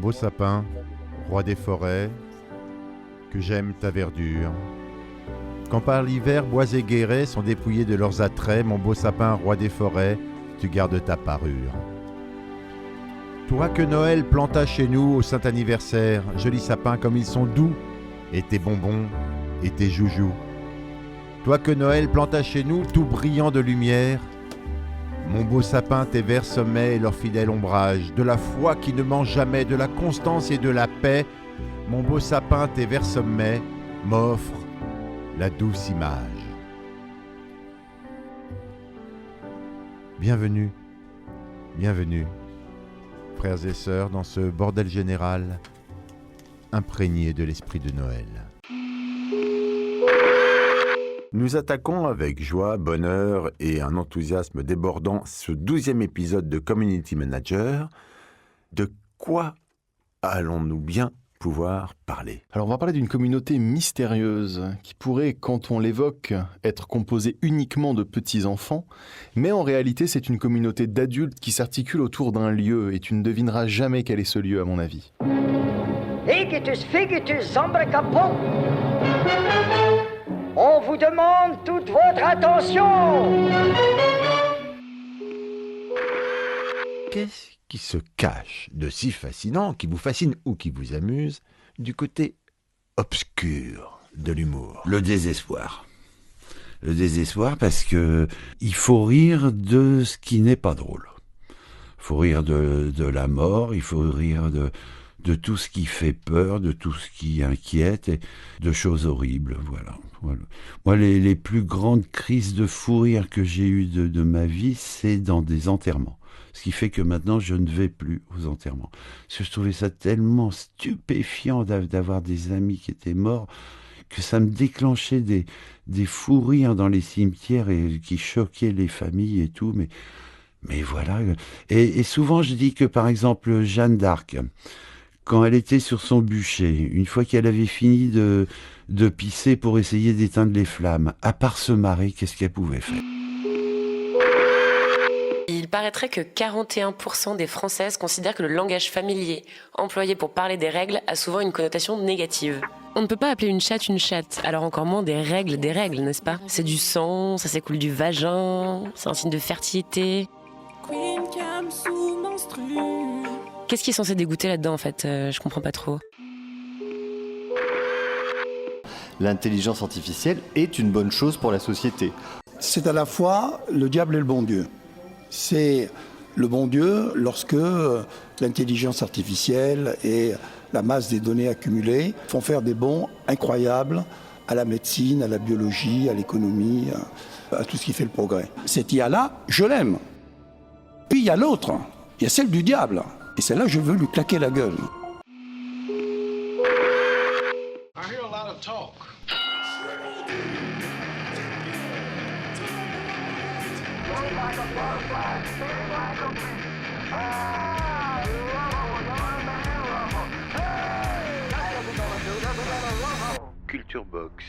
beau sapin, roi des forêts, que j'aime ta verdure. Quand par l'hiver, bois et guérets sont dépouillés de leurs attraits, mon beau sapin, roi des forêts, tu gardes ta parure. Toi que Noël planta chez nous au saint anniversaire, jolis sapins comme ils sont doux, et tes bonbons, et tes joujoux. Toi que Noël planta chez nous, tout brillant de lumière, mon beau sapin, tes verts sommets et leur fidèle ombrage, de la foi qui ne ment jamais, de la constance et de la paix, mon beau sapin, tes verts sommets m'offrent la douce image. Bienvenue, bienvenue, frères et sœurs, dans ce bordel général imprégné de l'esprit de Noël. Nous attaquons avec joie, bonheur et un enthousiasme débordant ce 12e épisode de Community Manager. De quoi allons-nous bien pouvoir parler ? Alors on va parler d'une communauté mystérieuse qui pourrait, quand on l'évoque, être composée uniquement de petits-enfants, mais en réalité c'est une communauté d'adultes qui s'articule autour d'un lieu et tu ne devineras jamais quel est ce lieu à mon avis. Igitus, figitus, zambre capon. On vous demande toute votre attention. Qu'est-ce qui se cache de si fascinant, qui vous fascine ou qui vous amuse, du côté obscur de l'humour ? Le désespoir. Le désespoir parce que il faut rire de ce qui n'est pas drôle. Il faut rire de la mort, il faut rire de tout ce qui fait peur, de tout ce qui inquiète, et de choses horribles, voilà. Moi, les plus grandes crises de fou rire que j'ai eues de ma vie, c'est dans des enterrements. Ce qui fait que maintenant, je ne vais plus aux enterrements. Parce que je trouvais ça tellement stupéfiant d'avoir des amis qui étaient morts, que ça me déclenchait des fous rires dans les cimetières et qui choquaient les familles et tout, mais voilà. Et souvent, je dis que, par exemple, Jeanne d'Arc, quand elle était sur son bûcher, une fois qu'elle avait fini de pisser pour essayer d'éteindre les flammes, à part se marrer, qu'est-ce qu'elle pouvait faire ? Il paraîtrait que 41% des Françaises considèrent que le langage familier employé pour parler des règles a souvent une connotation négative. On ne peut pas appeler une chatte, alors encore moins des règles, n'est-ce pas ? C'est du sang, ça s'écoule du vagin, c'est un signe de fertilité. Qu'est-ce qui est censé dégoûter là-dedans en fait ? Je comprends pas trop. L'intelligence artificielle est une bonne chose pour la société. C'est à la fois le diable et le bon Dieu. C'est le bon Dieu lorsque l'intelligence artificielle et la masse des données accumulées font faire des bons incroyables à la médecine, à la biologie, à l'économie, à tout ce qui fait le progrès. Cette IA-là, je l'aime. Puis il y a l'autre, il y a celle du diable. Et celle-là, je veux lui claquer la gueule. I hear a lot of talk. Culture Box.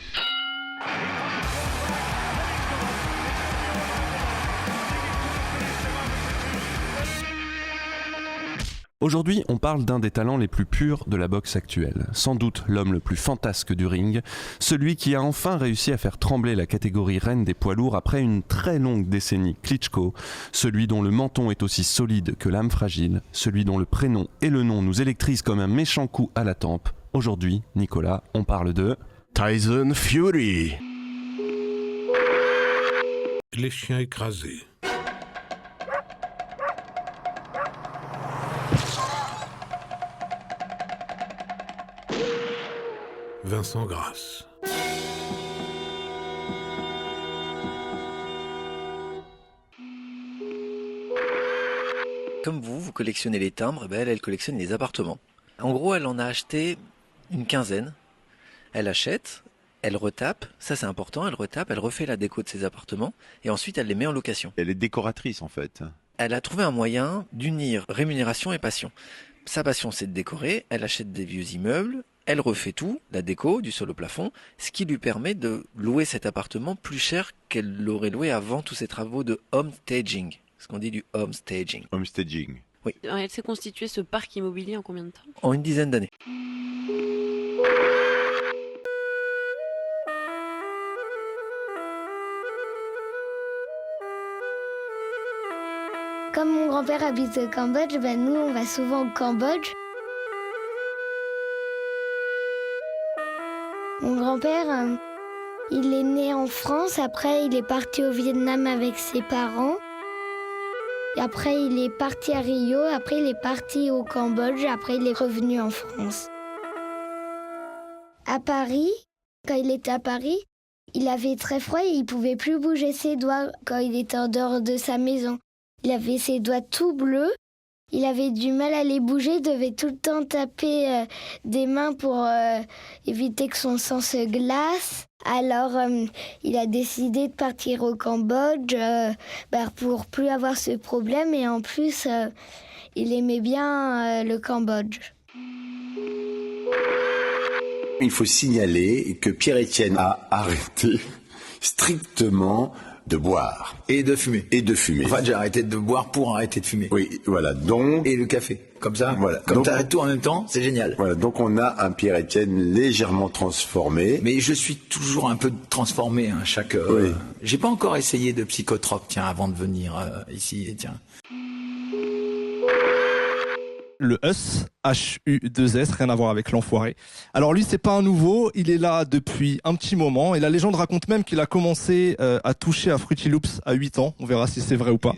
Aujourd'hui, on parle d'un des talents les plus purs de la boxe actuelle. Sans doute l'homme le plus fantasque du ring, celui qui a enfin réussi à faire trembler la catégorie reine des poids lourds après une très longue décennie, Klitschko, celui dont le menton est aussi solide que l'âme fragile, celui dont le prénom et le nom nous électrisent comme un méchant coup à la tempe. Aujourd'hui, Nicolas, on parle de... Tyson Fury. Les chiens écrasés. Vincent Grasse. Comme vous collectionnez les timbres, elle collectionne les appartements. En gros, elle en a acheté une quinzaine. Elle achète, elle retape, ça c'est important, elle retape, elle refait la déco de ses appartements et ensuite elle les met en location. Elle est décoratrice en fait. Elle a trouvé un moyen d'unir rémunération et passion. Sa passion c'est de décorer, elle achète des vieux immeubles, elle refait tout, la déco, du sol au plafond, ce qui lui permet de louer cet appartement plus cher qu'elle l'aurait loué avant tous ses travaux de home staging. Ce qu'on dit du home staging. Home staging. Oui. Elle s'est constituée ce parc immobilier en combien de temps? En une dizaine d'années. Comme mon grand-père habite au Cambodge, nous on va souvent au Cambodge. Mon grand-père, il est né en France, après il est parti au Vietnam avec ses parents. Et après il est parti à Rio, après il est parti au Cambodge, après il est revenu en France. À Paris, quand il était à Paris, il avait très froid et il pouvait plus bouger ses doigts quand il était en dehors de sa maison. Il avait ses doigts tout bleus, il avait du mal à les bouger, il devait tout le temps taper des mains pour éviter que son sang se glace. Alors il a décidé de partir au Cambodge pour plus avoir ce problème et en plus il aimait bien le Cambodge. Il faut signaler que Pierre-Étienne a arrêté strictement de boire. Et de fumer. Et de fumer. Enfin, j'ai arrêté de boire pour arrêter de fumer. Oui, voilà, donc... Et le café, comme ça. Voilà. Comme t'arrêtes tout en même temps, c'est génial. Voilà, donc on a un Pierre-Étienne légèrement transformé. Mais je suis toujours un peu transformé, chaque... Oui. J'ai pas encore essayé de psychotrope, tiens, avant de venir ici, tiens. Le Us, H-U-2-S, rien à voir avec l'enfoiré. Alors lui, c'est pas un nouveau, il est là depuis un petit moment, et la légende raconte même qu'il a commencé à toucher à Fruity Loops à 8 ans, on verra si c'est vrai ou pas.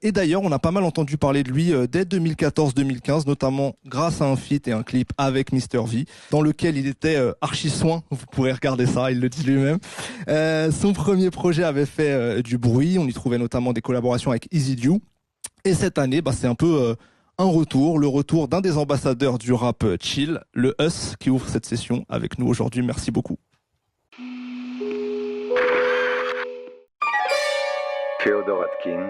Et d'ailleurs, on a pas mal entendu parler de lui dès 2014-2015, notamment grâce à un feat et un clip avec Mr V, dans lequel il était archi soin, vous pourrez regarder ça, il le dit lui-même. Son premier projet avait fait du bruit, on y trouvait notamment des collaborations avec Easy Dew, et cette année, c'est un peu... le retour d'un des ambassadeurs du rap chill, le Us, qui ouvre cette session avec nous aujourd'hui. Merci beaucoup. Féodor Atkin.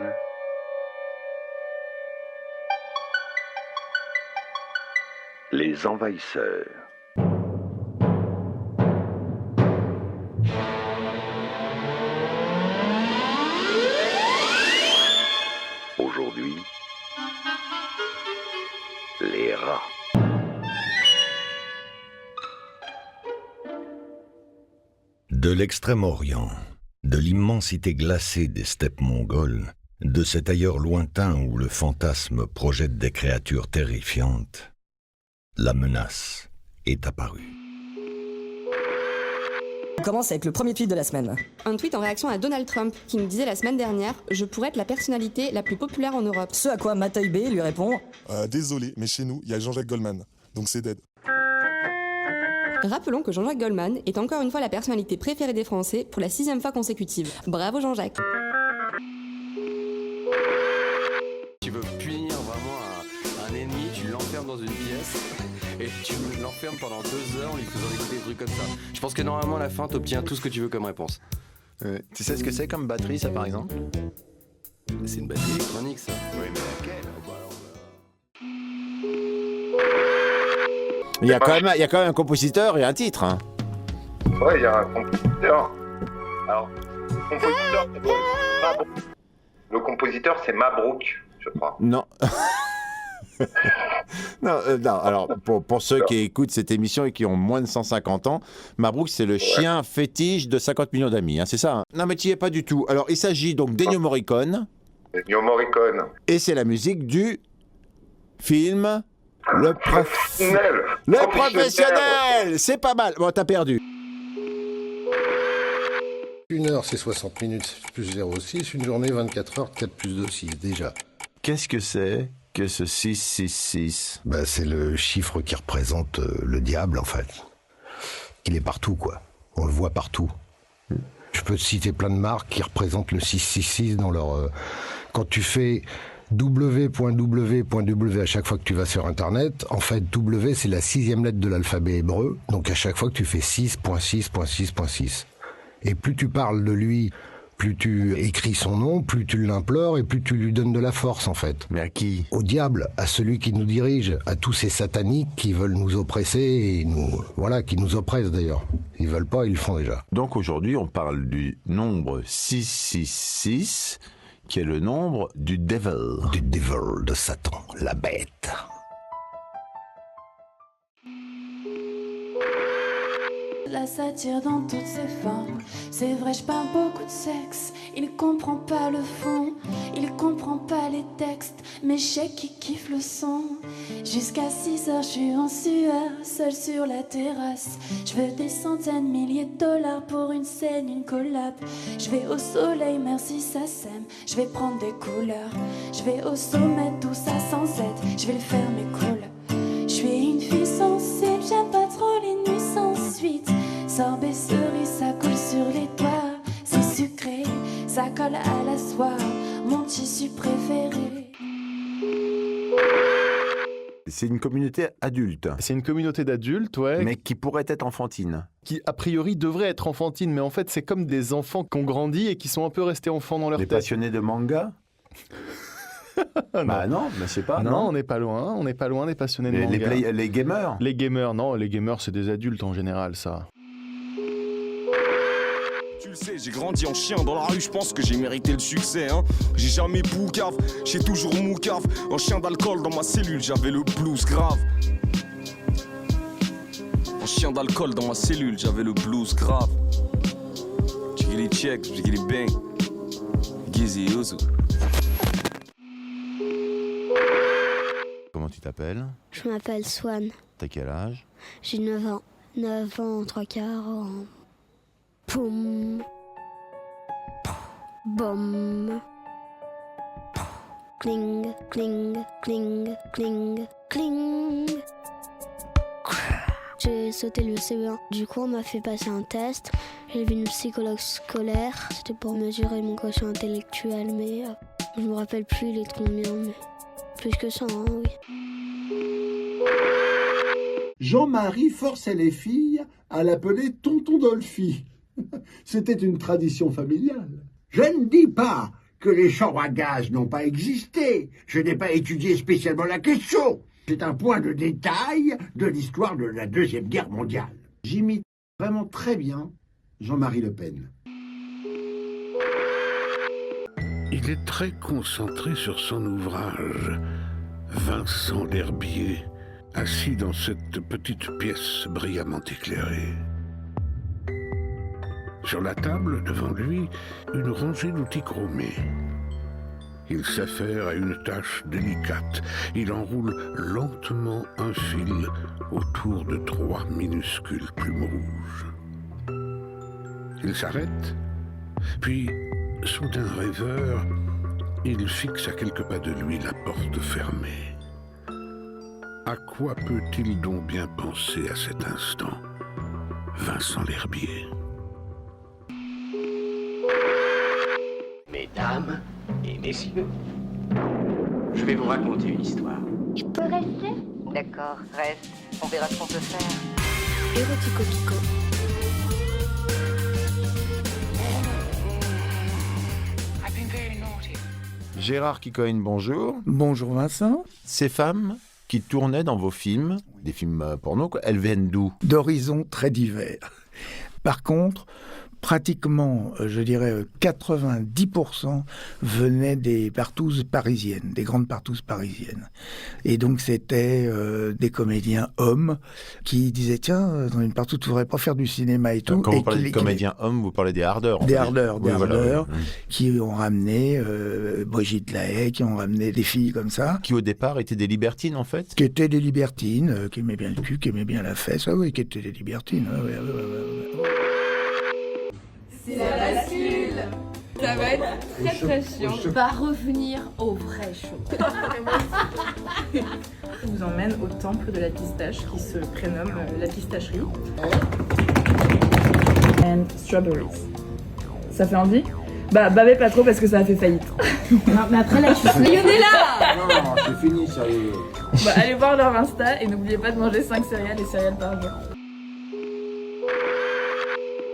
Les envahisseurs. Aujourd'hui, les rats. De l'Extrême-Orient, de l'immensité glacée des steppes mongoles, de cet ailleurs lointain où le fantasme projette des créatures terrifiantes, la menace est apparue. On commence avec le premier tweet de la semaine. Un tweet en réaction à Donald Trump qui me disait la semaine dernière « Je pourrais être la personnalité la plus populaire en Europe ». Ce à quoi Mataï B lui répond « Désolé, mais chez nous, il y a Jean-Jacques Goldman, donc c'est dead ». Rappelons que Jean-Jacques Goldman est encore une fois la personnalité préférée des Français pour la 6e fois consécutive. Bravo Jean-Jacques. Tu veux punir vraiment un ennemi, tu l'enfermes dans une pièce et tu l'enfermes pendant 2 heures en lui faisant écouter des trucs comme ça. Je pense que normalement à la fin t'obtiens tout ce que tu veux comme réponse. Tu sais ce que c'est comme batterie ça par exemple? C'est une batterie électronique ça. Oui mais laquelle? Il y a quand même un compositeur et un titre. Hein. Ouais, il y a un compositeur. Alors, le compositeur c'est Mabrouk, je crois. Non. non, alors pour ceux qui écoutent cette émission et qui ont moins de 150 ans, Mabrouk c'est le chien fétiche de 50 millions d'amis, hein, c'est ça hein? Non mais tu y es pas du tout. Alors il s'agit donc d'Ennio Morricone. Ennio Morricone. Et c'est la musique du film Le Professionnel. C'est pas mal. Bon, t'as perdu. 1 heure, c'est 60 minutes plus 0,6. Une journée, 24 heures, 4 plus 2, 6. Déjà. Qu'est-ce que c'est que ce 666? C'est le chiffre qui représente le diable, en fait. Il est partout, quoi. On le voit partout. Je peux te citer plein de marques qui représentent le 666 dans leur... Quand tu fais... w.w.w à chaque fois que tu vas sur Internet, en fait, W, c'est la 6e lettre de l'alphabet hébreu. Donc, à chaque fois que tu fais 6.6.6.6. Et plus tu parles de lui, plus tu écris son nom, plus tu l'implores et plus tu lui donnes de la force, en fait. Mais à qui? Au diable, à celui qui nous dirige, à tous ces sataniques qui veulent nous oppresser et qui nous oppressent d'ailleurs. Ils veulent pas, ils le font déjà. Donc aujourd'hui, on parle du nombre 666... qui est le nombre du devil. Du devil, de Satan, la bête. La satire dans toutes ses formes. C'est vrai, je parle beaucoup de sexe. Il comprend pas le fond, il comprend pas les textes. Mais je sais qu'il kiffe le son. Jusqu'à 6h, je suis en sueur, seul sur la terrasse. Je veux des centaines, milliers de dollars pour une scène, une collab. Je vais au soleil, merci, ça sème. Je vais prendre des couleurs. Je vais au sommet, tout ça sans aide. Je vais le faire, mais cool. Je suis une fille sensible, j'aime pas trop les nuits sans suite. Sorbet cerise, ça coule sur les doigts. C'est sucré, ça colle à la soie. Mon tissu préféré. C'est une communauté adulte. C'est une communauté d'adultes, ouais. Mais qui pourrait être enfantine. Qui, a priori, devrait être enfantine. Mais en fait, c'est comme des enfants qui ont grandi et qui sont un peu restés enfants dans leur tête. Des passionnés de manga. Bah non, mais je sais pas. Non, on n'est pas loin des passionnés de manga. Les gamers. Les gamers, non, les gamers, c'est des adultes en général, ça. Tu le sais, j'ai grandi en chien dans la rue, je pense que j'ai mérité le succès, hein. J'ai jamais boucave, j'ai toujours moucave. Un chien d'alcool dans ma cellule, j'avais le blues grave. Un chien d'alcool dans ma cellule, j'avais le blues grave. Jiggy check, jiggy bang. Gizzy Ozu. Comment tu t'appelles? Je m'appelle Swan. T'as quel âge? J'ai 9 ans. 9 ans, 3/4 ans. Poum. Bom. Cling, cling, cling, cling, cling. J'ai sauté le CE1. Du coup, on m'a fait passer un test. J'ai vu une psychologue scolaire. C'était pour mesurer mon quotient intellectuel, mais je me rappelle plus il est de combien, mais plus que ça, hein, oui. Jean-Marie forçait les filles à l'appeler Tonton Dolphy. C'était une tradition familiale. Je ne dis pas que les chambres à gaz n'ont pas existé. Je n'ai pas étudié spécialement la question. C'est un point de détail de l'histoire de la Deuxième Guerre mondiale. J'imite vraiment très bien Jean-Marie Le Pen. Il est très concentré sur son ouvrage. Vincent L'Herbier, assis dans cette petite pièce brillamment éclairée. Sur la table, devant lui, une rangée d'outils chromés. Il s'affaire à une tâche délicate. Il enroule lentement un fil autour de 3 minuscules plumes rouges. Il s'arrête, puis, soudain rêveur, il fixe à quelques pas de lui la porte fermée. À quoi peut-il donc bien penser à cet instant, Vincent L'Herbier? Mesdames et messieurs, je vais vous raconter une histoire. Je peux rester? D'accord, reste. On verra ce qu'on peut faire. Érotico Pico. Gérard Kikoïne, bonjour. Bonjour Vincent. Ces femmes qui tournaient dans vos films, des films porno, elles viennent d'où? D'horizons très divers. Par contre, pratiquement, je dirais 90% venaient des partouzes parisiennes, des grandes partouzes parisiennes. Et donc c'était des comédiens hommes qui disaient tiens, dans une partouze, tu ne voudrais pas faire du cinéma et tout. Quand vous parlez de comédiens hommes, vous parlez des hardeurs. Des hardeurs, qui ont ramené Brigitte Lahaie, qui ont ramené des filles comme ça. Qui au départ étaient des libertines en fait? Qui étaient des libertines, qui aimaient bien le cul, qui aimaient bien la fesse, oui, qui étaient des libertines. C'est la bascule. Ça va être très très chiant. On va revenir au vrai show. Je vous emmène au temple de la pistache qui se prénomme la pistacherie. And strawberries. Ça fait envie? Bah, bavez pas trop parce que ça a fait faillite. Non, mais après là, tu suis là. Non, c'est fini, sérieux. Bah, allez voir leur Insta et n'oubliez pas de manger 5 céréales et céréales par jour.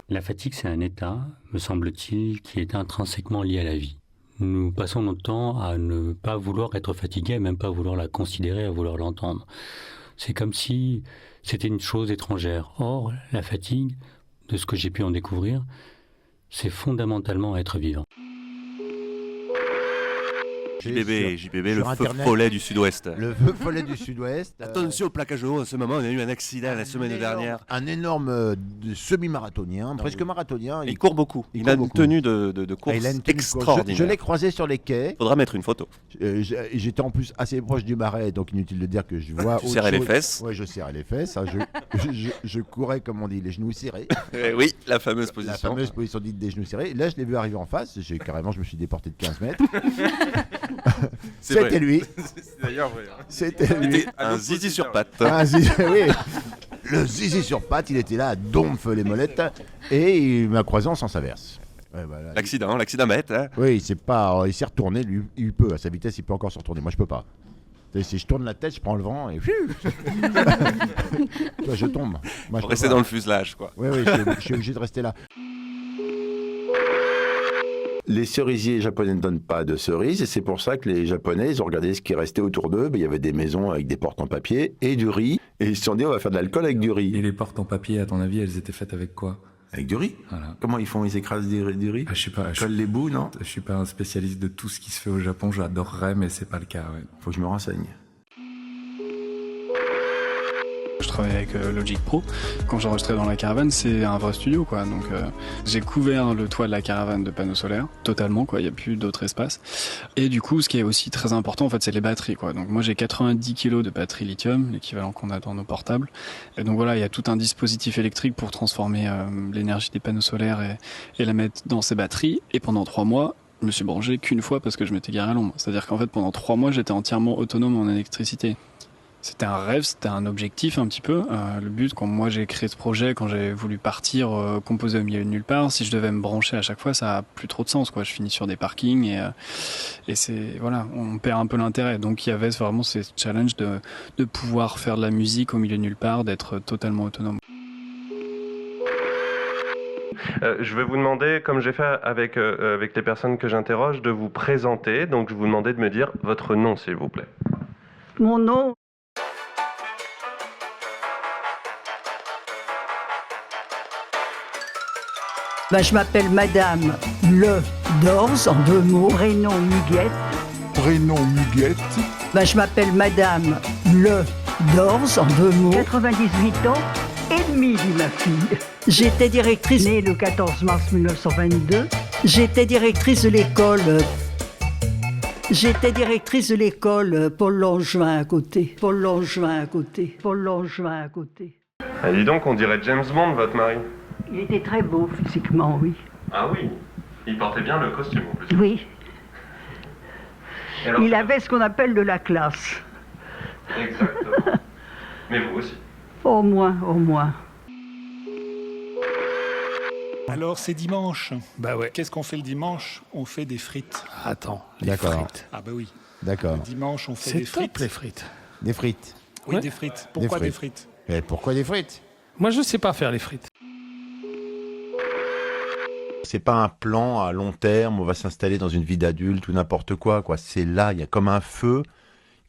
La fatigue, c'est un état, me semble-t-il, qui est intrinsèquement lié à la vie. Nous passons notre temps à ne pas vouloir être fatigué, à même pas vouloir la considérer, à vouloir l'entendre. C'est comme si c'était une chose étrangère. Or, la fatigue, de ce que j'ai pu en découvrir, c'est fondamentalement être vivant. JBB, le sur feu Internet. follet du Sud-Ouest. Le feu follet du Sud-Ouest. Attention au plaquage haut, en ce moment, on a eu un accident la semaine dernière. Un énorme semi-marathonien, presque marathonien. Il court beaucoup. Il a une tenue de course extraordinaire. Je l'ai croisé sur les quais. Faudra mettre une photo. J'étais en plus assez proche du marais, donc inutile de dire que je vois. Tu serrais les fesses. Ouais, je serrais les fesses. Hein, je courais, comme on dit, les genoux serrés. Oui, la fameuse position. La fameuse position dite des genoux serrés. Là, je l'ai vu arriver en face. Je me suis déporté de 15 mètres. C'était lui. C'est d'ailleurs vrai. C'était lui. Un zizi sur pattes. Oui. Le zizi sur pattes, il était là à domph les molettes et il m'a croisé en sens inverse. Ouais, voilà. L'accident bête. Hein. Oui, il s'est retourné, lui, il peut, à sa vitesse, il peut encore se retourner. Moi, je peux pas. Si je tourne la tête, je prends le vent et toi, je tombe. Moi, Faut rester dans le fuselage, quoi. Oui, je suis obligé de rester là. Les cerisiers japonais ne donnent pas de cerises et c'est pour ça que les Japonais, ils ont regardé ce qui restait autour d'eux. Il y avait des maisons avec des portes en papier et du riz. Et ils se sont dit, on va faire de l'alcool avec du riz. Et les portes en papier, à ton avis, elles étaient faites avec quoi ? Avec du riz. Voilà. Comment ils font ? Ils écrasent du riz ? Je sais pas. Ils collent les bouts, non ? Je suis pas un spécialiste de tout ce qui se fait au Japon. J'adorerais, mais c'est pas le cas. Ouais. Faut que je me renseigne. Je travaille avec Logic Pro. Quand j'enregistrais dans la caravane, c'est un vrai studio, quoi. Donc j'ai couvert le toit de la caravane de panneaux solaires totalement, quoi. Il n'y a plus d'autre espace. Et du coup, ce qui est aussi très important, en fait, c'est les batteries, quoi. Donc moi, j'ai 90 kg de batterie lithium, l'équivalent qu'on a dans nos portables. Et donc voilà, il y a tout un dispositif électrique pour transformer l'énergie des panneaux solaires et la mettre dans ces batteries. Et pendant 3 mois, je me suis branché qu'une fois parce que je m'étais garé à l'ombre. C'est-à-dire qu'en fait, pendant 3 mois, j'étais entièrement autonome en électricité. C'était un rêve, c'était un objectif un petit peu. Le but, quand moi j'ai créé ce projet, quand j'ai voulu partir composer au milieu de nulle part, si je devais me brancher à chaque fois, ça a plus trop de sens, quoi. Je finis sur des parkings et c'est voilà, on perd un peu l'intérêt. Donc il y avait vraiment ces challenges de pouvoir faire de la musique au milieu de nulle part, d'être totalement autonome. Je vais vous demander, comme j'ai fait avec les personnes que j'interroge, de vous présenter. Donc je vais vous demander de me dire votre nom, s'il vous plaît. Mon nom. Je m'appelle Madame Le Dorz, en 2 mots. Prénom Muguette. Prénom Muguette. Je m'appelle Madame Le Dorz, en 2 mots. 98 ans et demi, dit ma fille. J'étais directrice, née le 14 mars 1922. J'étais directrice de l'école. Paul Langevin à côté. Ah, dis donc, on dirait James Bond, votre mari. Il était très beau physiquement, oui. Ah oui, il portait bien le costume en plus. Oui. Alors, il avait ce qu'on appelle de la classe. Exactement. Mais vous aussi. Au moins. Alors c'est dimanche. Bah ouais. Qu'est-ce qu'on fait le dimanche ? On fait des frites. Attends, D'accord. frites. Ah bah oui. D'accord. Le dimanche on fait C'est des top, frites. les frites. Des frites. Oui, Ouais. des frites. Pourquoi des frites ? Et pourquoi des frites ? Moi, je sais pas faire les frites. C'est pas un plan à long terme, on va s'installer dans une vie d'adulte ou n'importe quoi. C'est là, il y a comme un feu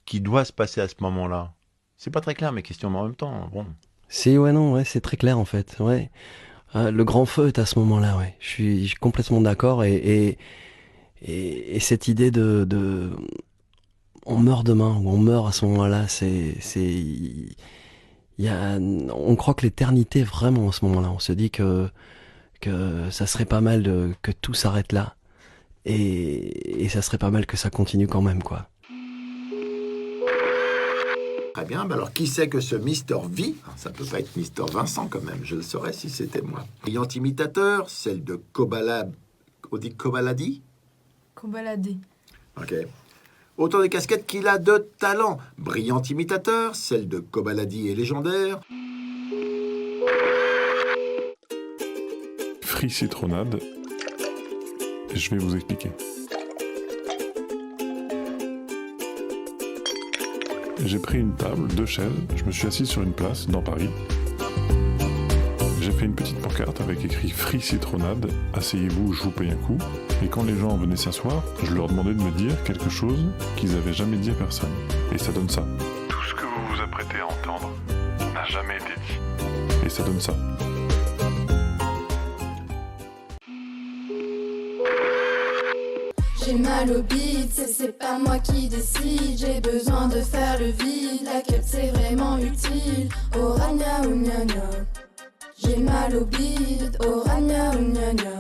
qui doit se passer à ce moment-là. C'est pas très clair mes questions, mais en même temps, bon. C'est très clair en fait. Ouais. Le grand feu est à ce moment-là, ouais. Je suis complètement d'accord et cette idée de on meurt demain ou on meurt à ce moment-là, on croit que l'éternité vraiment à ce moment-là. On se dit que ça serait pas mal que tout s'arrête là et ça serait pas mal que ça continue quand même, quoi. Très bien, alors qui c'est que ce Mister V ? Ça peut pas être Mister Vincent quand même, je le saurais si c'était moi. Brillant imitateur, celle de Kobalab... On dit Kobaladi ? Kobaladi. Ok. Autant de casquettes qu'il a de talent. Brillant imitateur, celle de Kobaladi est légendaire. Free citronnade. Je vais vous expliquer. J'ai pris une table, 2 chaises, je me suis assis sur une place dans Paris. J'ai fait une petite pancarte avec écrit Free citronnade, asseyez-vous, je vous paye un coup. Et quand les gens venaient s'asseoir, je leur demandais de me dire quelque chose qu'ils n'avaient jamais dit à personne. Et ça donne ça. Tout ce que vous vous apprêtez à entendre n'a jamais été dit. Et ça donne ça. J'ai mal au beat, c'est pas moi qui décide. J'ai besoin de faire le vide, la quête c'est vraiment utile. Oh ragna ou gna gna. J'ai mal au beat, oh ragna ou gna gna.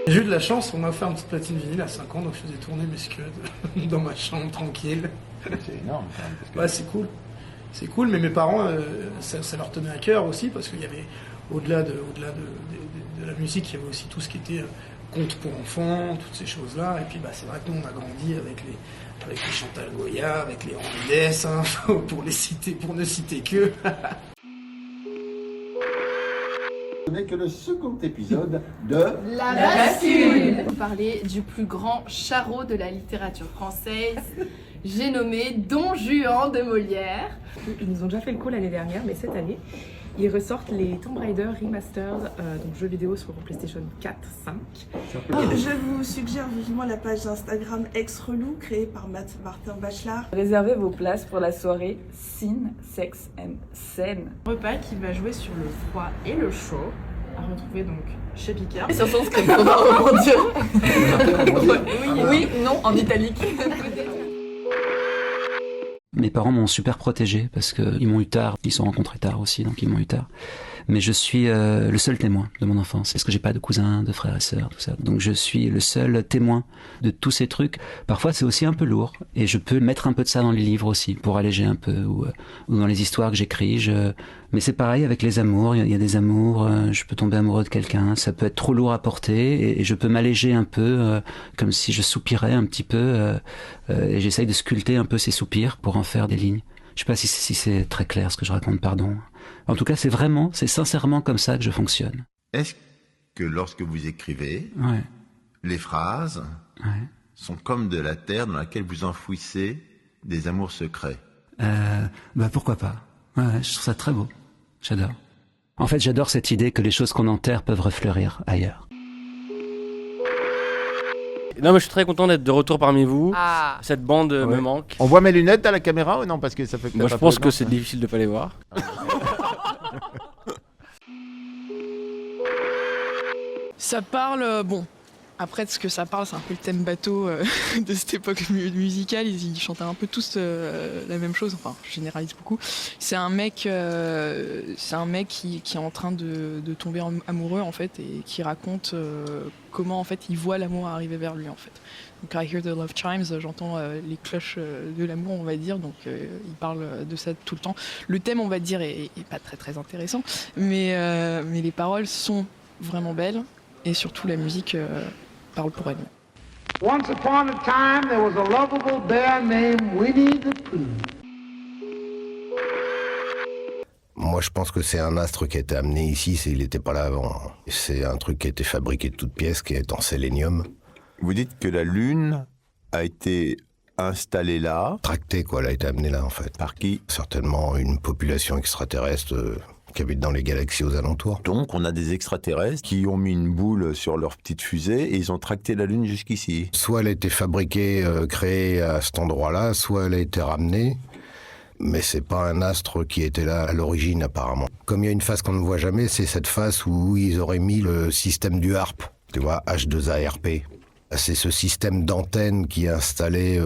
J'ai eu de la chance, on m'a offert une petite platine vinyle à 5 ans, donc je faisais tourner mes scuds dans ma chambre tranquille. C'est énorme quand même. Ouais, c'est cool. C'est cool, mais mes parents, ça leur tenait à cœur aussi, parce qu'il y avait, au-delà de la musique, il y avait aussi tout ce qui était contes pour enfants, toutes ces choses-là. Et puis c'est vrai que nous, on a grandi avec les Chantal Goya, avec les Henri Dess, hein, pour ne citer que. Ce n'est que le second épisode de La Bascule. On parlait du plus grand charreau de la littérature française. J'ai nommé Don Juan de Molière. Ils nous ont déjà fait le coup l'année dernière, mais cette année, ils ressortent les Tomb Raider Remastered, donc jeux vidéo sur PlayStation 4, 5. Je vous suggère vivement la page Instagram Ex-Relou, créée par Martin Bachelard. Réservez vos places pour la soirée Scene, Sex and Scène. Repas qui va jouer sur le froid et le chaud, à retrouver donc chez Picard. Sur son script, on va rebondir. Oui, non, en italique. Mes parents m'ont super protégé parce qu'ils m'ont eu tard, ils se sont rencontrés tard aussi, donc ils m'ont eu tard. Mais je suis le seul témoin de mon enfance, parce que j'ai pas de cousins, de frères et sœurs, tout ça. Donc je suis le seul témoin de tous ces trucs. Parfois c'est aussi un peu lourd, et je peux mettre un peu de ça dans les livres aussi, pour alléger un peu, ou dans les histoires que j'écris. Mais c'est pareil avec les amours, il y a des amours, je peux tomber amoureux de quelqu'un, ça peut être trop lourd à porter, et je peux m'alléger un peu, comme si je soupirais un petit peu, et j'essaye de sculpter un peu ces soupirs pour en faire des lignes. Je sais pas si c'est très clair ce que je raconte, pardon. En tout cas, c'est sincèrement comme ça que je fonctionne. Est-ce que lorsque vous écrivez, Ouais. les phrases sont comme de la terre dans laquelle vous enfouissez des amours secrets? Pourquoi pas. Ouais, je trouve ça très beau. J'adore. En fait, j'adore cette idée que les choses qu'on enterre peuvent refleurir ailleurs. Non, mais je suis très content d'être de retour parmi vous. Ah. Cette bande me manque. On voit mes lunettes à la caméra ou non? Parce que ça fait que Moi, je pense que c'est difficile de pas les voir. Ça parle, après de ce que ça parle, c'est un peu le thème bateau de cette époque musicale. Ils chantaient un peu tous la même chose, enfin je généralise beaucoup. C'est un mec qui est en train de tomber amoureux en fait, et qui raconte comment en fait il voit l'amour arriver vers lui en fait. Donc I hear the love chimes, j'entends les cloches de l'amour on va dire, donc il parle de ça tout le temps. Le thème on va dire est pas très très intéressant, mais les paroles sont vraiment belles, et surtout la musique parle pour elle. Once upon a time, there was a lovable bear named Winnie the Pooh. Moi, je pense que c'est un astre qui a été amené ici, il n'était pas là avant. C'est un truc qui a été fabriqué de toutes pièces, qui est en sélénium. Vous dites que la Lune a été installée là. Tractée, quoi, elle a été amenée là, en fait. Par qui? Certainement une population extraterrestre qui habitent dans les galaxies aux alentours. Donc on a des extraterrestres qui ont mis une boule sur leur petite fusée et ils ont tracté la Lune jusqu'ici. Soit elle a été fabriquée, créée à cet endroit-là, soit elle a été ramenée. Mais c'est pas un astre qui était là à l'origine apparemment. Comme il y a une face qu'on ne voit jamais, c'est cette face où ils auraient mis le système du HARP, tu vois, H2ARP. C'est ce système d'antenne qui est installé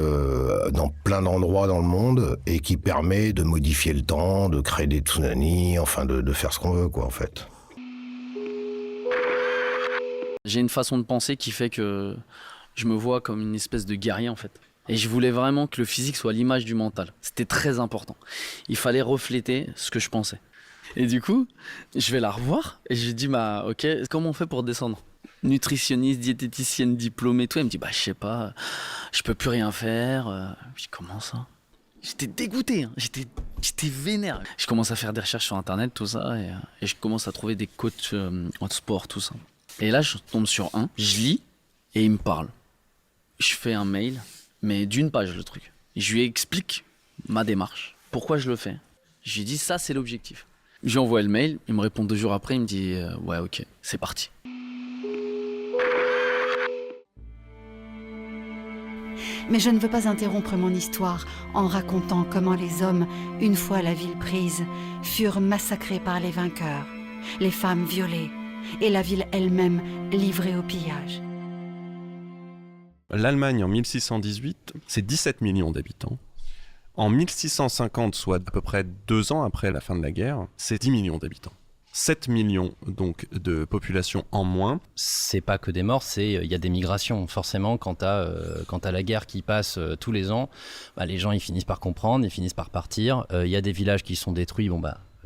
dans plein d'endroits dans le monde et qui permet de modifier le temps, de créer des tsunamis, enfin de faire ce qu'on veut, quoi, en fait. J'ai une façon de penser qui fait que je me vois comme une espèce de guerrier, en fait. Et je voulais vraiment que le physique soit l'image du mental. C'était très important. Il fallait refléter ce que je pensais. Et du coup, je vais la revoir et je lui dis, ok, comment on fait pour descendre ? Nutritionniste, diététicienne diplômée, tout. Elle me dit, je sais pas, je peux plus rien faire. Je dis, comment ça ? J'étais dégoûté, hein. J'étais vénère. Je commence à faire des recherches sur internet, tout ça, et je commence à trouver des coachs en sport, tout ça. Et là, je tombe sur un, je lis, et il me parle. Je fais un mail, mais d'une page le truc. Je lui explique ma démarche, pourquoi je le fais. Je lui dis, ça c'est l'objectif. Je lui envoie le mail, il me répond 2 jours après, il me dit, ouais ok, c'est parti. Mais je ne veux pas interrompre mon histoire en racontant comment les hommes, une fois la ville prise, furent massacrés par les vainqueurs, les femmes violées, et la ville elle-même livrée au pillage. L'Allemagne en 1618, c'est 17 millions d'habitants. En 1650, soit à peu près 2 ans après la fin de la guerre, c'est 10 millions d'habitants. 7 millions donc de population en moins. C'est pas que des morts, il y a des migrations. Forcément, quand t'as la guerre qui passe tous les ans, les gens ils finissent par comprendre, ils finissent par partir. Il y a des villages qui sont détruits,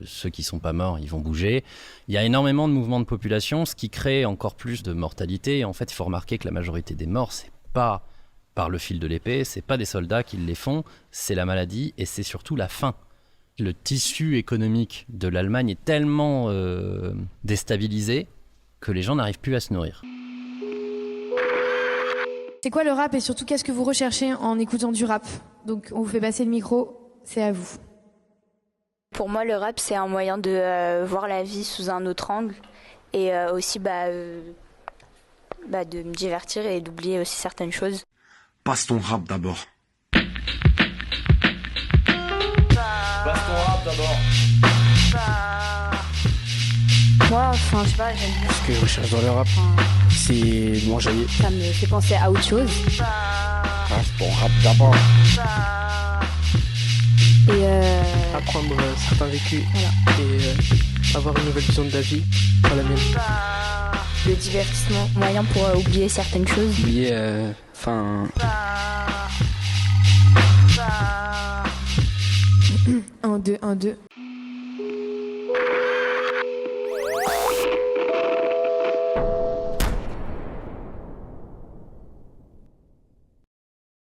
ceux qui sont pas morts, ils vont bouger. Il y a énormément de mouvements de population, ce qui crée encore plus de mortalité. Et en fait, il faut remarquer que la majorité des morts, c'est pas par le fil de l'épée, c'est pas des soldats qui les font, c'est la maladie et c'est surtout la faim. Le tissu économique de l'Allemagne est tellement déstabilisé que les gens n'arrivent plus à se nourrir. C'est quoi le rap et surtout qu'est-ce que vous recherchez en écoutant du rap? Donc on vous fait passer le micro, c'est à vous. Pour moi, le rap, c'est un moyen de voir la vie sous un autre angle et aussi de me divertir et d'oublier aussi certaines choses. Passe ton rap d'abord. Passe ton rap d'abord. Moi, je sais pas, j'aime bien. Ce que je recherche dans le rap, c'est de m'enjailler. Ça me fait penser à autre chose. Passe ton rap d'abord. Et apprendre certains vécus et avoir une nouvelle vision de la vie, pas la mienne. Le divertissement, moyen pour oublier certaines choses. Oublier, 1, 2, 1, 2.